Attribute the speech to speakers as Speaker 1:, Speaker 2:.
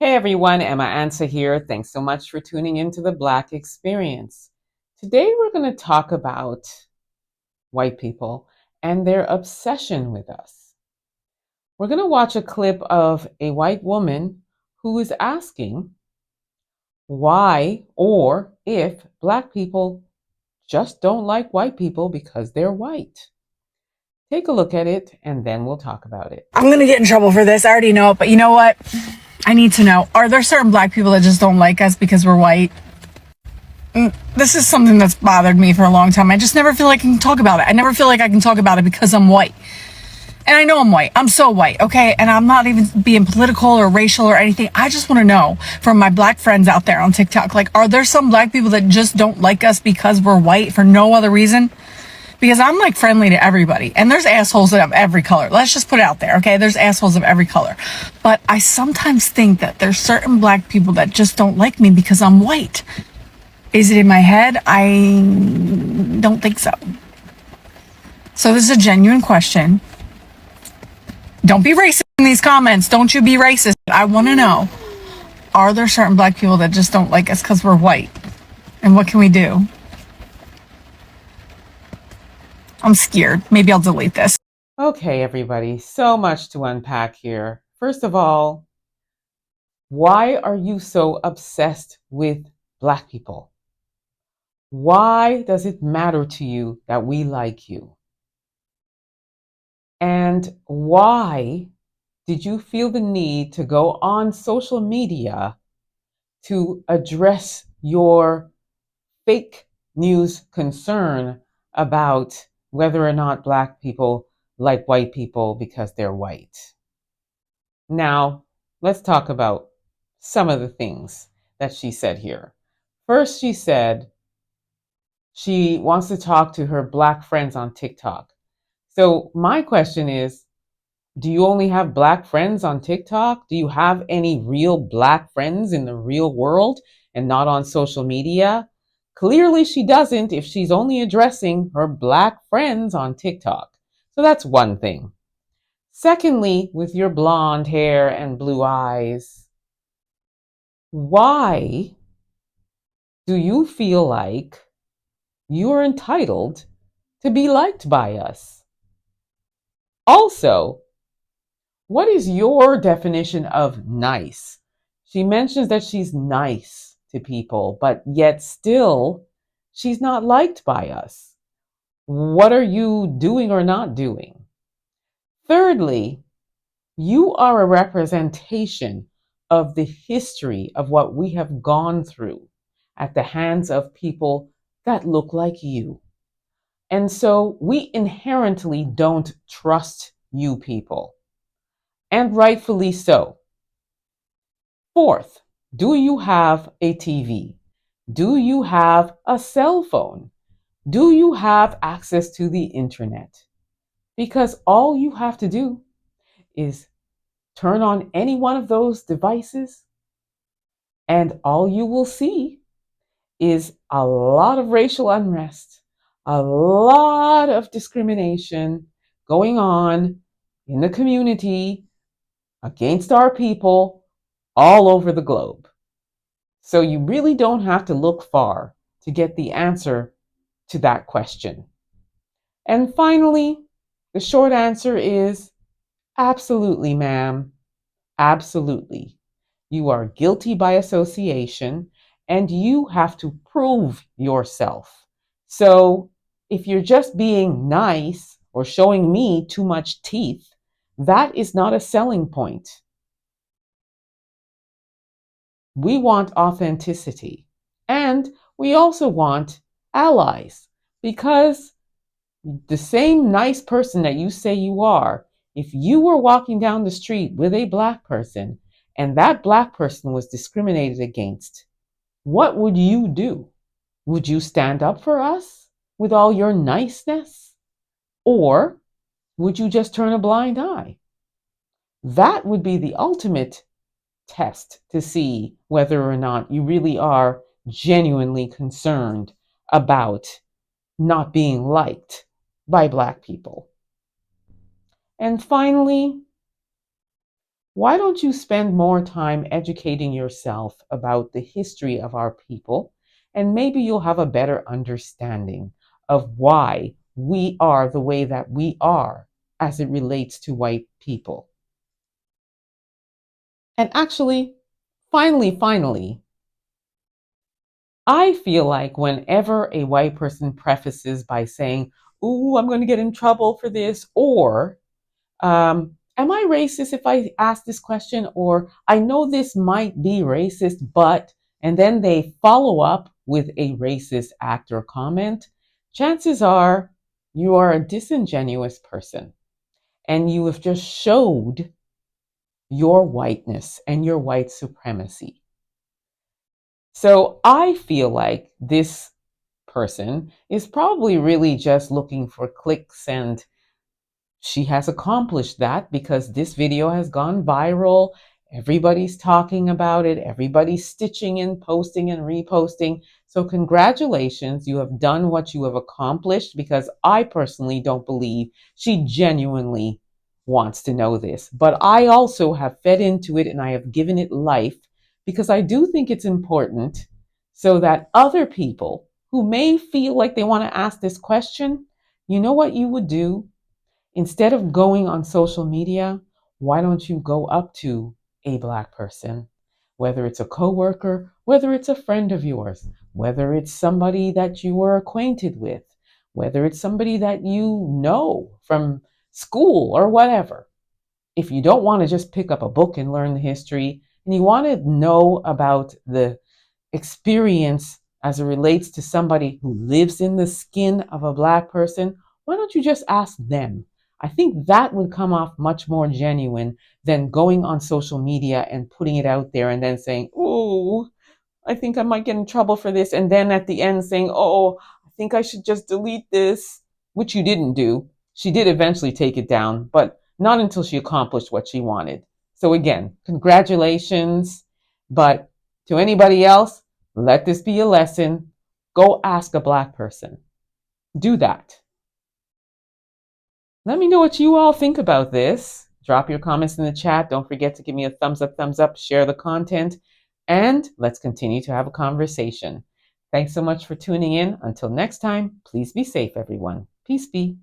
Speaker 1: Hey everyone, Ansah here. Thanks so much for tuning into the Black Experience. Today we're going to talk about white people and their obsession with us. We're going to watch a clip of a white woman who is asking why or if Black people just don't like white people because they're white. Take a look at it and then we'll talk about it.
Speaker 2: I'm gonna get in trouble for this. I already know it, but you know what? I need to know. Are there certain black people that just don't like us because we're white? This is something that's bothered me for a long time. I just never feel like I can talk about it. I never feel like I can talk about it because I'm white. And I know I'm white. I'm so white, okay? And I'm not even being political or racial or anything. I just want to know from my black friends out there on TikTok, like, are there some black people that just don't like us because we're white for no other reason? Because I'm like friendly to everybody, and there's assholes of every color. Let's just put it out there, okay? There's assholes of every color. But I sometimes think that there's certain black people that just don't like me because I'm white. Is it in my head? I don't think so. So this is a genuine question. Don't be racist in these comments. Don't you be racist. I want to know, are there certain black people that just don't like us because we're white? And what can we do? I'm scared. Maybe I'll delete this.
Speaker 1: Okay, everybody, so much to unpack here. First of all, why are you so obsessed with Black people? Why does it matter to you that we like you? And why did you feel the need to go on social media to address your fake news concern about whether or not Black people like white people because they're white? Now, let's talk about some of the things that she said here. First, she said she wants to talk to her Black friends on TikTok. So, my question is, do you only have Black friends on TikTok? Do you have any real Black friends in the real world and not on social media? Clearly, she doesn't if she's only addressing her Black friends on TikTok. So, that's one thing. Secondly, with your blonde hair and blue eyes, why do you feel like you're entitled to be liked by us? Also, what is your definition of nice? She mentions that she's nice to people, but yet still she's not liked by us. What are you doing or not doing? Thirdly, you are a representation of the history of what we have gone through at the hands of people that look like you. And so we inherently don't trust you people, and rightfully so. Fourth, do you have a TV? Do you have a cell phone? Do you have access to the internet? Because all you have to do is turn on any one of those devices, and all you will see is a lot of racial unrest, a lot of discrimination going on in the community against our people all over the globe. So you really don't have to look far to get the answer to that question. And finally, the short answer is absolutely, ma'am. Absolutely. You are guilty by association and you have to prove yourself. So if you're just being nice or showing me too much teeth, that is not a selling point. We want authenticity. And we also want allies, because the same nice person that you say you are, if you were walking down the street with a Black person and that Black person was discriminated against, what would you do? Would you stand up for us with all your niceness? Or would you just turn a blind eye? That would be the ultimate test to see whether or not you really are genuinely concerned about not being liked by Black people. And finally, Why don't you spend more time educating yourself about the history of our people? And maybe you'll have a better understanding of why we are the way that we are as it relates to white people. And actually, finally, I feel like whenever a white person prefaces by saying, "Ooh, I'm going to get in trouble for this," or am I racist if I ask this question? Or I know this might be racist, but, and then they follow up with a racist act or comment, chances are you are a disingenuous person and you have just showed your whiteness and your white supremacy. So I feel like this person is probably really just looking for clicks, and she has accomplished that because this video has gone viral. Everybody's talking about it. Everybody's stitching and posting and reposting. So, congratulations. You have done what you have accomplished, because I personally don't believe she genuinely wants to know this. But I also have fed into it and I have given it life because I do think it's important so that other people who may feel like they want to ask this question, you know what you would do? Instead of going on social media, why don't you go up to a Black person, whether it's a coworker, whether it's a friend of yours, whether it's somebody that you were acquainted with, whether it's somebody that you know from school or whatever. If you don't want to just pick up a book and learn the history, and you want to know about the experience as it relates to somebody who lives in the skin of a Black person, why don't you just ask them? I think that would come off much more genuine than going on social media and putting it out there and then saying, "Oh, I think I might get in trouble for this." And then at the end saying, "Oh, I think I should just delete this," which you didn't do. She did eventually take it down, but not until she accomplished what she wanted. So again, congratulations. But to anybody else, let this be a lesson. Go ask a Black person. Do that. Let me know what you all think about this. Drop your comments in the chat. Don't forget to give me a thumbs up, share the content, and let's continue to have a conversation. Thanks so much for tuning in. Until next time, please be safe, everyone. Peace be.